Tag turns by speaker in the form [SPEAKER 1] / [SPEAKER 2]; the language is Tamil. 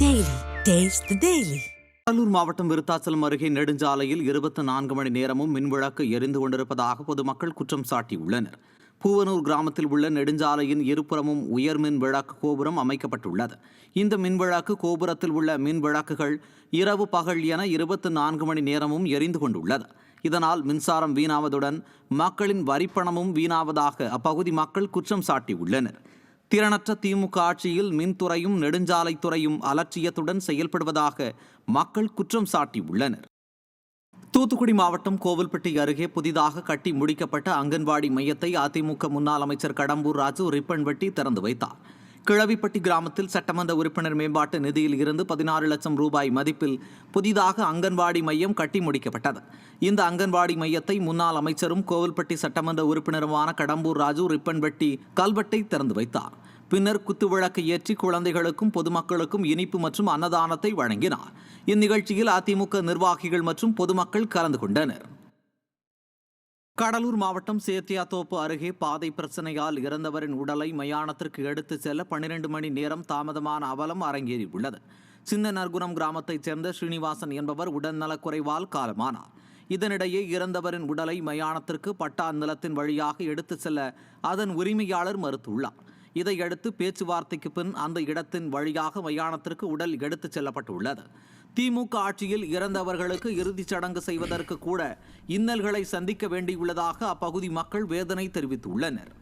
[SPEAKER 1] Daily. Taste the Daily.
[SPEAKER 2] Cuddalore மாவட்டம் விருத்தாச்சலம் அருகே நெடுஞ்சாலையில் 24 மணி நேரமும் மின்விளக்கு எரிந்து கொண்டிருப்பதாக பொதுமக்கள் குற்றம் சாட்டியுள்ளனர். பூவனூர் கிராமத்தில் உள்ள நெடுஞ்சாலையின் இருபுறமும் உயர் மின் விளக்கு கோபுரம் அமைக்கப்பட்டுள்ளது. இந்த மின்விளக்கு கோபுரத்தில் உள்ள மின் விளக்குகள் இரவு பகல் என 24 மணி நேரமும் எரிந்து கொண்டுள்ளது. இதனால் மின்சாரம் வீணாவதுடன் மக்களின் வரிப்பணமும் வீணாவதாக அப்பகுதி மக்கள் குற்றம் சாட்டியுள்ளனர். திறனற்ற திமுக ஆட்சியில் மின்துறையும் நெடுஞ்சாலைத்துறையும் அலட்சியத்துடன் செயல்படுவதாக மக்கள் குற்றம் சாட்டியுள்ளனர். தூத்துக்குடி மாவட்டம் கோவில்பட்டி அருகே புதிதாக கட்டி முடிக்கப்பட்ட அங்கன்வாடி மையத்தை அதிமுக முன்னாள் அமைச்சர் கடம்பூர் ராஜு ரிப்பன் வெட்டி திறந்து வைத்தார். கிழவிப்பட்டி கிராமத்தில் சட்டமன்ற உறுப்பினர் மேம்பாட்டு நிதியில் இருந்து 16 லட்சம் ரூபாய் மதிப்பில் புதிதாக அங்கன்வாடி மையம் கட்டி முடிக்கப்பட்டது. இந்த அங்கன்வாடி மையத்தை முன்னாள் அமைச்சரும் கோவில்பட்டி சட்டமன்ற உறுப்பினருமான கடம்பூர் ராஜு ரிப்பன் வெட்டி கல்வெட்டை திறந்து வைத்தார். பின்னர் குத்துவிளக்கு ஏற்றி குழந்தைகளுக்கும் பொதுமக்களுக்கும் இனிப்பு மற்றும் அன்னதானத்தை வழங்கினார். இந்நிகழ்ச்சியில் அதிமுக நிர்வாகிகள் மற்றும் பொதுமக்கள் கலந்து கொண்டனர். கடலூர் மாவட்டம் சேத்தியாத்தோப்பு அருகே பாதை பிரச்சனையால் இறந்தவரின் உடலை மயானத்திற்கு எடுத்துச் செல்ல 12 மணி நேரம் தாமதமான அவலம் அரங்கேறியுள்ளது. சின்ன நற்குணம் கிராமத்தைச் சேர்ந்த ஸ்ரீனிவாசன் என்பவர் உடல்நலக்குறைவால் காலமானார். இதனிடையே இறந்தவரின் உடலை மயானத்திற்கு பட்டா நிலத்தின் வழியாக எடுத்துச் செல்ல அதன் உரிமையாளர் மறுத்துள்ளார். இதையடுத்து பேச்சுவார்த்தைக்கு பின் அந்த இடத்தின் வழியாக மயானத்திற்கு உடல் எடுத்துச் செல்லப்பட்டுள்ளது. திமுக ஆட்சியில் இறந்தவர்களுக்கு இறுதிச் சடங்கு செய்வதற்கு கூட இன்னல்களை சந்திக்க வேண்டியுள்ளதாக அப்பகுதி மக்கள் வேதனை தெரிவித்துள்ளனர்.